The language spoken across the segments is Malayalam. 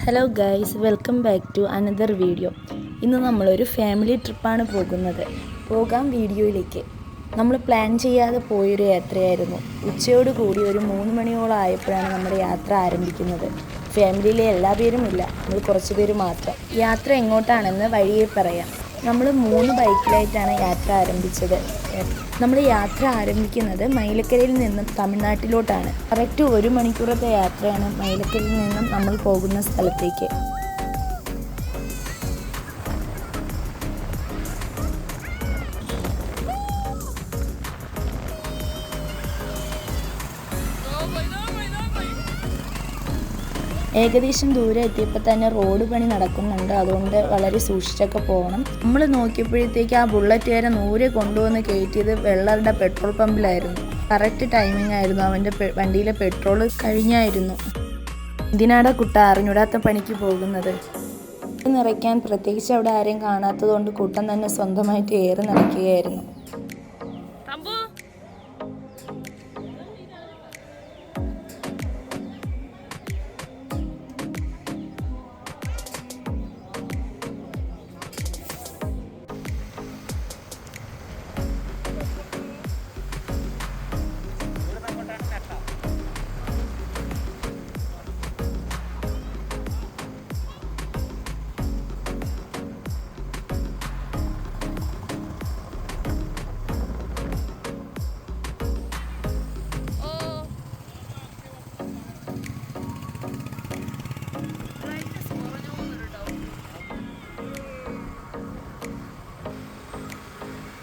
Hello guys, welcome back to another video. ഇന്ന് നമ്മളൊരു ഫാമിലി ട്രിപ്പാണ് പോകാം വീഡിയോയിലേക്ക്. നമ്മൾ പ്ലാൻ ചെയ്യാതെ പോയൊരു യാത്രയായിരുന്നു. ഉച്ചയോട് കൂടി ഒരു 3 മണിയോളം ആയപ്പോഴാണ് നമ്മുടെ യാത്ര ആരംഭിക്കുന്നത്. ഫാമിലിയിലെ എല്ലാ പേരും ഇല്ല, നമ്മൾ കുറച്ച് പേര് മാത്രം. യാത്ര എങ്ങോട്ടാണെന്ന് വഴിയെ പറയാം. നമ്മൾ 3 ബൈക്കിലായിട്ടാണ് യാത്ര ആരംഭിച്ചത്. നമ്മൾ യാത്ര ആരംഭിക്കുന്നത് മൈലക്കരയിൽ നിന്നും തമിഴ്നാട്ടിലോട്ടാണ്. കറക്റ്റ് 1 മണിക്കൂറത്തെ യാത്രയാണ് മൈലക്കരയിൽ നിന്നും നമ്മൾ പോകുന്ന സ്ഥലത്തേക്ക്. ഏകദേശം ദൂരെ എത്തിയപ്പോൾ തന്നെ റോഡ് പണി നടക്കുന്നുണ്ട്. അതുകൊണ്ട് വളരെ സൂക്ഷിച്ചൊക്കെ പോകണം. നമ്മൾ നോക്കിയപ്പോഴത്തേക്ക് ആ ബുള്ളറ്റുകാരൻ നൂരെ കൊണ്ടുവന്ന് കയറ്റിയത് വെള്ളറുടെ പെട്രോൾ പമ്പിലായിരുന്നു. കറക്റ്റ് ടൈമിംഗ് ആയിരുന്നു. അവൻ്റെ വണ്ടിയിലെ പെട്രോൾ കഴിഞ്ഞായിരുന്നു. ഇതിനാടെ കുട്ട അറിഞ്ഞൂടാത്ത പണിക്ക് പോകുന്നത്. നിറയ്ക്കാൻ പ്രത്യേകിച്ച് അവിടെ ആരെയും കാണാത്തത് കൊണ്ട് കൂട്ടം തന്നെ സ്വന്തമായിട്ട് ഏറെ നിറയ്ക്കുകയായിരുന്നു.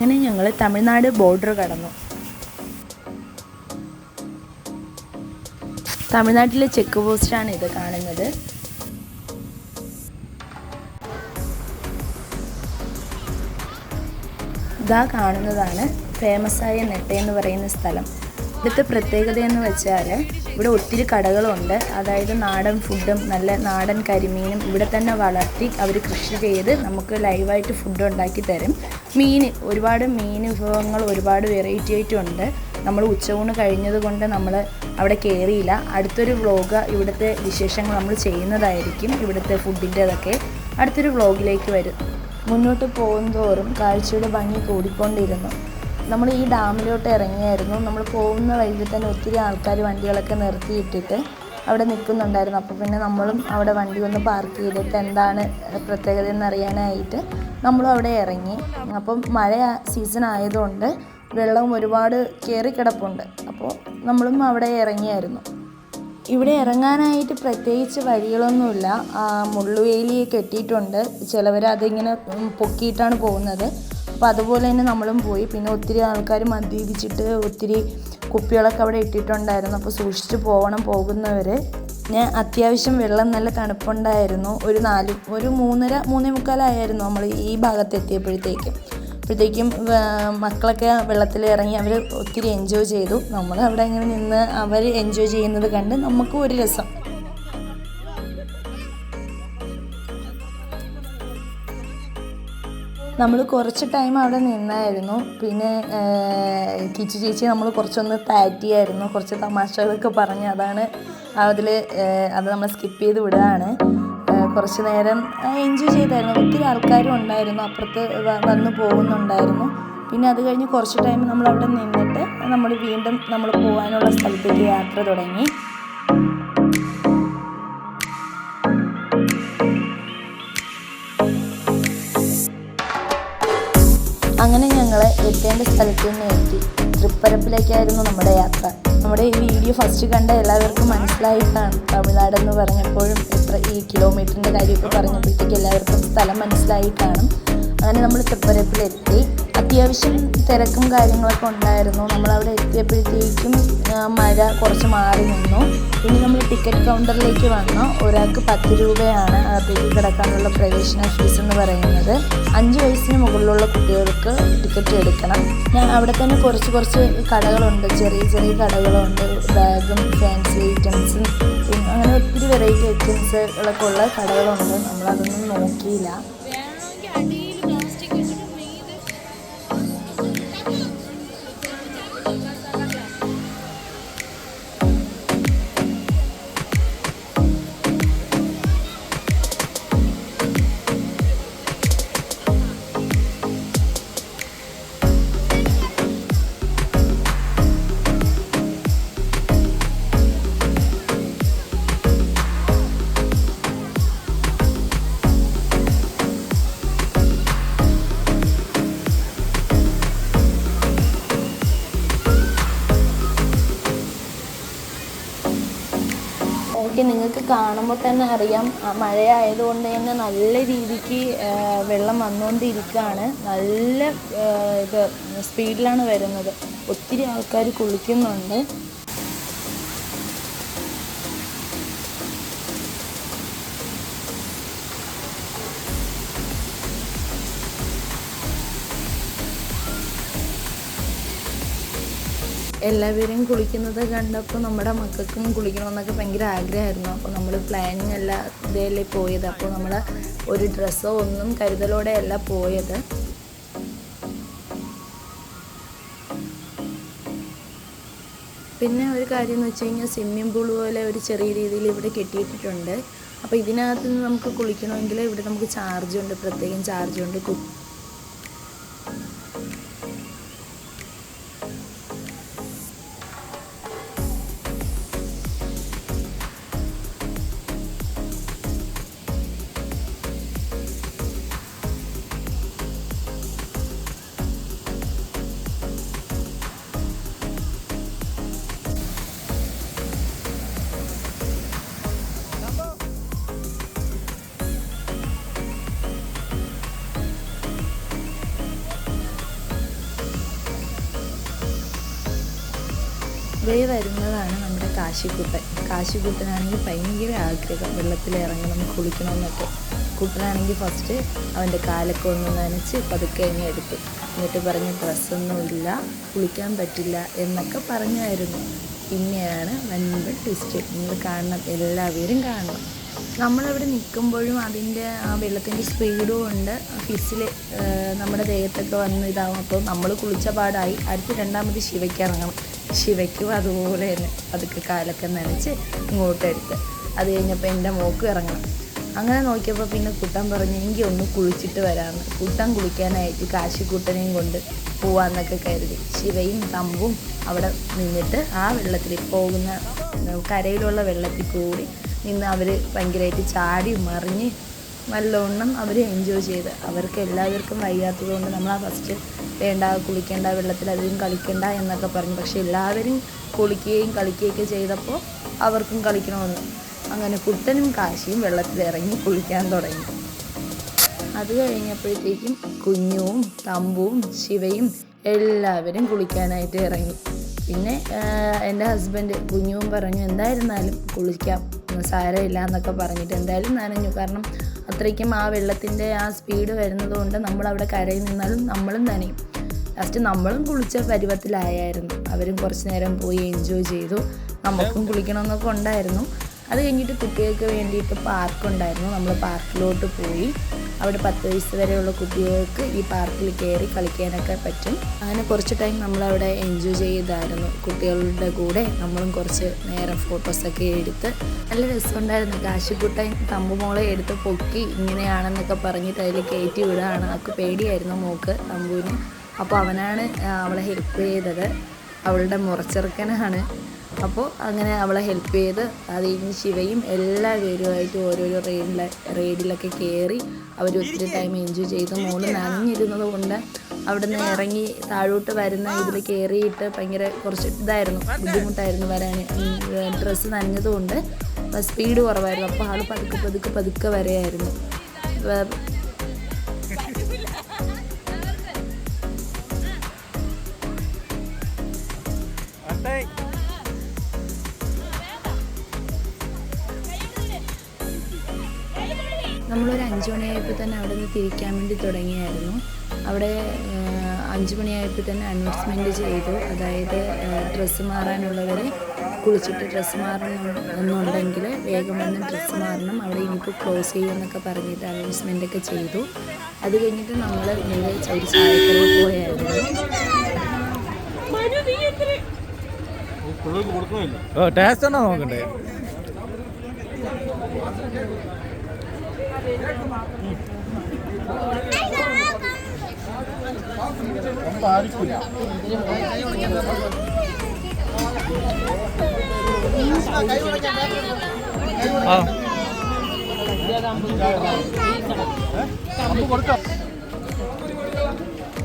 അങ്ങനെ ഞങ്ങൾ തമിഴ്നാട് ബോർഡർ കടന്നു. തമിഴ്നാട്ടിലെ ചെക്ക് പോസ്റ്റാണ് ഇത് കാണുന്നത്. ഇതാ കാണുന്നതാണ് ഫേമസായ നെട്ട എന്ന് പറയുന്ന സ്ഥലം. ഇവിടുത്തെ പ്രത്യേകത എന്ന് വെച്ചാൽ ഇവിടെ ഒത്തിരി കടകളുണ്ട്. അതായത് നാടൻ ഫുഡും നല്ല നാടൻ കരിമീനും ഇവിടെ തന്നെ വളർത്തി അവർ കൃഷി ചെയ്ത് നമുക്ക് ലൈവായിട്ട് ഫുഡ് ഉണ്ടാക്കി തരും. ഒരുപാട് മീൻ വിഭവങ്ങൾ ഒരുപാട് വെറൈറ്റി ആയിട്ടുണ്ട്. നമ്മൾ ഉച്ചയൂണ് കഴിഞ്ഞത് കൊണ്ട് നമ്മൾ അവിടെ കയറിയില്ല. അടുത്തൊരു വ്ളോഗ് ഇവിടുത്തെ വിശേഷങ്ങൾ നമ്മൾ ചെയ്യുന്നതായിരിക്കും. ഇവിടുത്തെ ഫുഡിൻ്റെതൊക്കെ അടുത്തൊരു വ്ളോഗിലേക്ക് വരും. മുന്നോട്ട് പോകുന്തോറും കാഴ്ചയുടെ ഭംഗി കൂടിക്കൊണ്ടിരുന്നു. നമ്മൾ ഈ ഡാമിലോട്ട് ഇറങ്ങിയായിരുന്നു. നമ്മൾ പോകുന്ന വഴിയിൽ തന്നെ ഒത്തിരി ആൾക്കാർ വണ്ടികളൊക്കെ നിർത്തിയിട്ടിട്ട് അവിടെ നിൽക്കുന്നുണ്ടായിരുന്നു. അപ്പോൾ പിന്നെ നമ്മളും അവിടെ വണ്ടി ഒന്ന് പാർക്ക് ചെയ്തിട്ട് എന്താണ് പ്രത്യേകത എന്നറിയാനായിട്ട് നമ്മളും അവിടെ ഇറങ്ങി. അപ്പം മഴ സീസൺ ആയതുകൊണ്ട് വെള്ളം ഒരുപാട് കയറിക്കിടപ്പുണ്ട്. അപ്പോൾ നമ്മളും അവിടെ ഇറങ്ങിയായിരുന്നു. ഇവിടെ ഇറങ്ങാനായിട്ട് പ്രത്യേകിച്ച് വഴികളൊന്നുമില്ല. മുള്ളുവേലി കെട്ടിയിട്ടുണ്ട്. ചിലവർ അതിങ്ങനെ പൊക്കിയിട്ടാണ് പോകുന്നത്. അപ്പോൾ അതുപോലെ തന്നെ നമ്മളും പോയി. പിന്നെ ഒത്തിരി ആൾക്കാർ മദ്യപിച്ചിട്ട് ഒത്തിരി കുപ്പികളൊക്കെ അവിടെ ഇട്ടിട്ടുണ്ടായിരുന്നു. അപ്പോൾ സൂക്ഷിച്ച് പോകുന്നവർ. പിന്നെ അത്യാവശ്യം വെള്ളം നല്ല തണുപ്പുണ്ടായിരുന്നു. ഒരു 3:30-3:45 ആയിരുന്നു നമ്മൾ ഈ ഭാഗത്ത് എത്തിയപ്പോഴത്തേക്കും. മക്കളൊക്കെ വെള്ളത്തിൽ ഇറങ്ങി അവർ ഒത്തിരി എൻജോയ് ചെയ്തു. നമ്മൾ അവിടെ ഇങ്ങനെ നിന്ന് അവർ എൻജോയ് ചെയ്യുന്നത് കണ്ട് നമുക്കും ഒരു രസം. നമ്മൾ കുറച്ച് ടൈം അവിടെ നിന്നായിരുന്നു. പിന്നെ കിച്ചു ചേച്ചി നമ്മൾ കുറച്ചൊന്ന് താറ്റിയായിരുന്നു. കുറച്ച് തമാശകളൊക്കെ പറഞ്ഞ് അത് നമ്മൾ സ്കിപ്പ് ചെയ്ത് വിടുകയാണ്. കുറച്ച് നേരം എൻജോയ് ചെയ്തായിരുന്നു. ഒത്തിരി ആൾക്കാരും ഉണ്ടായിരുന്നു, അപ്പുറത്ത് വന്ന് പോകുന്നുണ്ടായിരുന്നു. പിന്നെ അത് കഴിഞ്ഞ് കുറച്ച് ടൈം നമ്മളവിടെ നിന്നിട്ട് നമ്മൾ വീണ്ടും നമ്മൾ പോകാനുള്ള സ്ഥലത്തേക്ക് യാത്ര തുടങ്ങി. അങ്ങനെ ഞങ്ങൾ എത്തേണ്ട സ്ഥലത്ത് നിന്ന് എത്തി. തൃപ്പരപ്പിലേക്കായിരുന്നു നമ്മുടെ യാത്ര. നമ്മുടെ ഈ വീഡിയോ ഫസ്റ്റ് കണ്ട എല്ലാവർക്കും മനസ്സിലായിട്ടാണ്. തമിഴ്നാടെന്ന് പറഞ്ഞപ്പോഴും ഈ കിലോമീറ്ററിൻ്റെ കാര്യമൊക്കെ പറഞ്ഞപ്പോഴത്തേക്ക് എല്ലാവർക്കും സ്ഥലം മനസ്സിലായി കാണും. അങ്ങനെ നമ്മൾ തൃപ്പരപ്പിലെത്തി. അത്യാവശ്യം തിരക്കും കാര്യങ്ങളൊക്കെ ഉണ്ടായിരുന്നു. നമ്മളവിടെ എത്തിയപ്പോഴത്തേക്കും മഴ കുറച്ച് മാറി നിന്നു. പിന്നെ നമ്മൾ ടിക്കറ്റ് കൗണ്ടറിലേക്ക് വന്നു. ഒരാൾക്ക് 10 രൂപയാണ് അകത്തേക്ക് കിടക്കാനുള്ള പ്രവേശന ഫീസ് എന്ന് പറയുന്നത്. 5 വയസ്സിന് മുകളിലുള്ള കുട്ടികൾക്ക് ടിക്കറ്റ് എടുക്കണം. അവിടെ തന്നെ കുറച്ച് കടകളുണ്ട്, ചെറിയ കടകളുണ്ട്. ബാഗും ഫാൻസി ഐറ്റംസും പിന്നെ അങ്ങനെ ഒത്തിരി വെറൈറ്റി ഐറ്റംസുകളൊക്കെ ഉള്ള കടകളുണ്ട്. നമ്മളതൊന്നും നോക്കിയില്ല. നിങ്ങൾക്ക് കാണുമ്പോൾ തന്നെ അറിയാം മഴയായതുകൊണ്ട് തന്നെ നല്ല രീതിക്ക് വെള്ളം വന്നുകൊണ്ടിരിക്കുകയാണ്. നല്ല ഇത് സ്പീഡിലാണ് വരുന്നത്. ഒത്തിരി ആൾക്കാർ കുളിക്കുന്നുണ്ട്. എല്ലാവരും കുളിക്കുന്നത് കണ്ടപ്പോൾ നമ്മുടെ മക്കൾക്കും കുളിക്കണമെന്നൊക്കെ ഭയങ്കര ആഗ്രഹമായിരുന്നു. അപ്പോൾ നമ്മൾ പ്ലാനിങ് അല്ല ഇതല്ലേ പോയത്. അപ്പോൾ നമ്മൾ ഒരു ഡ്രസ്സോ ഒന്നും കരുതലോടെ അല്ല പോയത്. പിന്നെ ഒരു കാര്യം എന്ന് വെച്ച് കഴിഞ്ഞാൽ സ്വിമ്മിംഗ് പൂൾ പോലെ ഒരു ചെറിയ രീതിയിൽ ഇവിടെ കെട്ടിയിട്ടിട്ടുണ്ട്. അപ്പോൾ ഇതിനകത്ത് നിന്ന് നമുക്ക് കുളിക്കണമെങ്കിൽ ഇവിടെ നമുക്ക് ചാർജുണ്ട്, പ്രത്യേകം ചാർജുണ്ട്. വരുന്നതാണ് നമ്മുടെ കാശിക്കുട്ടനാണെങ്കിൽ ഭയങ്കര ആഗ്രഹം വെള്ളത്തിൽ ഇറങ്ങണം, കുളിക്കണമെന്നൊക്കെ. കുട്ടനാണെങ്കിൽ ഫസ്റ്റ് അവൻ്റെ കാലൊക്കെ ഒന്ന് നനച്ച് പതുക്കെ അങ്ങ് എടുത്തു. എന്നിട്ട് പറഞ്ഞ് ഡ്രസ്സൊന്നുമില്ല, കുളിക്കാൻ പറ്റില്ല എന്നൊക്കെ പറഞ്ഞായിരുന്നു. പിന്നെയാണ് വൻപൻ ട്വിസ്റ്റ്. നിങ്ങൾ കാണണം, എല്ലാവരും കാണണം. നമ്മളവിടെ നിൽക്കുമ്പോഴും അതിൻ്റെ ആ വെള്ളത്തിൻ്റെ സ്പീഡും ഉണ്ട്. ഫിസിൽ നമ്മുടെ ദേഹത്തൊക്കെ വന്ന് ഇതാവും. അപ്പോൾ നമ്മൾ കുളിച്ച പാടായി. അടുത്ത് രണ്ടാമത് ശിവയ്ക്ക് ഇറങ്ങണം. ശിവയ്ക്കും അതുപോലെ തന്നെ അതൊക്കെ കാലൊക്കെ നനച്ച് ഇങ്ങോട്ടെടുത്ത് അത് കഴിഞ്ഞപ്പോൾ എൻ്റെ മോക്കും ഇറങ്ങണം. അങ്ങനെ നോക്കിയപ്പോൾ പിന്നെ കുട്ടൻ പറഞ്ഞു എനിക്ക് ഒന്ന് കുളിച്ചിട്ട് വരാമെന്ന്. കുട്ടൻ കുളിക്കാനായിട്ട് കാശിക്കുട്ടനെയും കൊണ്ട് പോവാന്നൊക്കെ കരുതി. ശിവയും തമ്പും അവിടെ നിന്നിട്ട് ആ വെള്ളത്തിൽ പോകുന്ന കരയിലുള്ള വെള്ളത്തിൽ കൂടി നിന്ന് അവർ ഭയങ്കരമായിട്ട് ചാടി മറിഞ്ഞ് നല്ലവണ്ണം അവർ എൻജോയ് ചെയ്ത്. അവർക്ക് എല്ലാവർക്കും വയ്യാത്തതുകൊണ്ട് നമ്മൾ ആ ഫസ്റ്റ് വേണ്ട, കുളിക്കേണ്ട, വെള്ളത്തിൽ അധികം കളിക്കണ്ട എന്നൊക്കെ പറഞ്ഞു. പക്ഷെ എല്ലാവരും കുളിക്കുകയും കളിക്കുകയൊക്കെ ചെയ്തപ്പോൾ അവർക്കും കളിക്കണമെന്ന്. അങ്ങനെ കുട്ടനും കാശിയും വെള്ളത്തിലിറങ്ങി കുളിക്കാൻ തുടങ്ങി. അത് കഴിഞ്ഞപ്പോഴത്തേക്കും കുഞ്ഞുവും തമ്പുവും ശിവയും എല്ലാവരും കുളിക്കാനായിട്ട് ഇറങ്ങി. പിന്നെ എൻ്റെ ഹസ്ബൻഡ് കുഞ്ഞുവും പറഞ്ഞു എന്തായിരുന്നാലും കുളിക്കാം, സാരമില്ല എന്നൊക്കെ പറഞ്ഞിട്ട് എന്തായാലും നനഞ്ഞു. കാരണം അത്രയ്ക്കും ആ വെള്ളത്തിൻ്റെ ആ സ്പീഡ് വരുന്നത് കൊണ്ട് നമ്മളവിടെ കരയിൽ നിന്നാലും നമ്മളും നനയും. ലാസ്റ്റ് നമ്മളും കുളിച്ച പരുവത്തിലായിരുന്നു. അവരും കുറച്ച് നേരം പോയി എൻജോയ് ചെയ്തു. നമുക്കും കുളിക്കണമെന്നൊക്കെ ഉണ്ടായിരുന്നു. അത് കഴിഞ്ഞിട്ട് കുട്ടികൾക്ക് വേണ്ടിയിട്ട് പാർക്കുണ്ടായിരുന്നു. നമ്മൾ പാർക്കിലോട്ട് പോയി. അവിടെ 10 വയസ്സ് വരെയുള്ള കുട്ടികൾക്ക് ഈ പാർക്കിൽ കയറി കളിക്കാനൊക്കെ പറ്റും. അങ്ങനെ കുറച്ച് ടൈം നമ്മളവിടെ എൻജോയ് ചെയ്തായിരുന്നു. കുട്ടികളുടെ കൂടെ നമ്മളും കുറച്ച് നേരം ഫോട്ടോസൊക്കെ എടുത്ത് നല്ല രസമുണ്ടായിരുന്നു. കാശിക്കുട്ടൻ തമ്പുമോളെ എടുത്ത് പൊക്കി ഇങ്ങനെയാണെന്നൊക്കെ പറഞ്ഞിട്ട് അതിൽ കയറ്റി വിടുകയാണ്. അവൾക്ക് പേടിയായിരുന്നു മോൾക്ക് തമ്പുവിന്. അപ്പോൾ അവനാണ് അവളെ ഹെൽപ്പ് ചെയ്തത്. അവളുടെ മുറച്ചെറുക്കനാണ്. അപ്പോൾ അങ്ങനെ അവളെ ഹെൽപ്പ് ചെയ്ത് അത് കഴിഞ്ഞ് ശിവയും എല്ലാവരുമായിട്ട് ഓരോരോ റൈഡിലൊക്കെ കയറി അവർ ഒത്തിരി ടൈം എൻജോയ് ചെയ്തു. മോള് നനഞ്ഞിരുന്നത് കൊണ്ട് അവിടെ നിന്ന് ഇറങ്ങി താഴോട്ട് വരുന്ന ഇതിൽ കയറിയിട്ട് ഭയങ്കര കുറച്ച് ഇതായിരുന്നു, ബുദ്ധിമുട്ടായിരുന്നു വരാൻ. ഡ്രസ്സ് നനഞ്ഞതുകൊണ്ട് സ്പീഡ് കുറവായിരുന്നു. അപ്പോൾ ആൾ പതുക്കെ വരെയായിരുന്നു. നമ്മളൊരു 5 മണിയായപ്പോൾ തന്നെ അവിടെ നിന്ന് തിരിക്കാൻ വേണ്ടി തുടങ്ങിയായിരുന്നു. അവിടെ 5 മണിയായപ്പോൾ തന്നെ അനൗൺസ്മെൻറ്റ് ചെയ്തു. അതായത് ഡ്രസ്സ് മാറാനുള്ളവർ കുളിച്ചിട്ട് ഡ്രസ്സ് മാറണമെന്നുണ്ടെങ്കിൽ വേഗം വന്ന് ഡ്രസ്സ് മാറണം, അവിടെ ഇനിയിപ്പോൾ ക്ലോസ് ചെയ്യുമെന്നൊക്കെ പറഞ്ഞിട്ട് അനൗൺസ്മെൻറ്റൊക്കെ ചെയ്തു. അത് കഴിഞ്ഞിട്ട് നമ്മൾ നേരെ ഒരു ചായക്കടയിൽ പോയായിരുന്നു. ടേസ്റ്റ് ആണോ നോക്കണ്ടേ?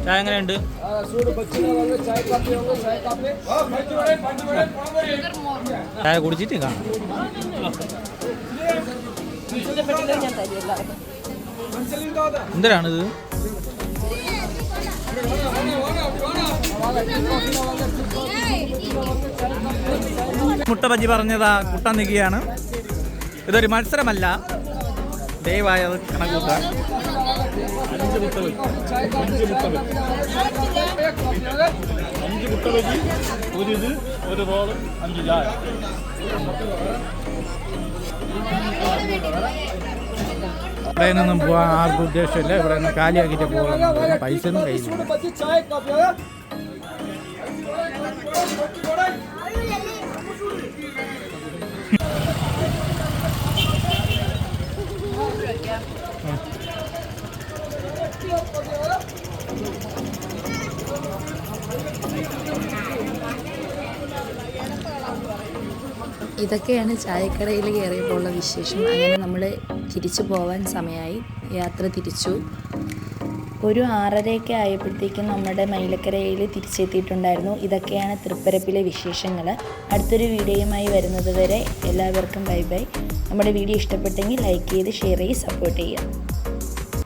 ചായ എങ്ങനെയുണ്ട്? ചായ കുടിച്ചിട്ട് കാണാം. എന്തിനാണിത്? മുട്ട ബജ്ജി പറഞ്ഞതാ കുട്ടാൻ നിൽക്കുകയാണ്. ഇതൊരു മത്സരമല്ല, ദയവായി അത് കണക്കൂട്ടാൻ. 5 മുട്ട ബജ്ജി, 1 ഇത്, 1 റോള്, 5 ചായ. ഇവിടെ നിന്നും പോകാൻ ആർക്കും ഉദ്ദേശമില്ല. ഇവിടെ നിന്ന് കാലിയാക്കിയിട്ട് പോകാൻ പൈസ ഒന്നും കയ്യിലില്ല. ഇതൊക്കെയാണ് ചായക്കടയിൽ കയറിയപ്പോൾ ഉള്ള വിശേഷം. അങ്ങനെ നമ്മൾ തിരിച്ചു പോവാൻ സമയമായി. യാത്ര തിരിച്ചു. ഒരു 6:30 ആയപ്പോഴത്തേക്കും നമ്മുടെ മൈലക്കരയിൽ തിരിച്ചെത്തിയിട്ടുണ്ടായിരുന്നു. ഇതൊക്കെയാണ് തൃപ്പരപ്പിലെ വിശേഷങ്ങൾ. അടുത്തൊരു വീഡിയോയുമായി വരുന്നത് വരെ എല്ലാവർക്കും ബൈ ബൈ. നമ്മുടെ വീഡിയോ ഇഷ്ടപ്പെട്ടെങ്കിൽ ലൈക്ക് ചെയ്ത് ഷെയർ ചെയ്ത് സപ്പോർട്ട് ചെയ്യുക.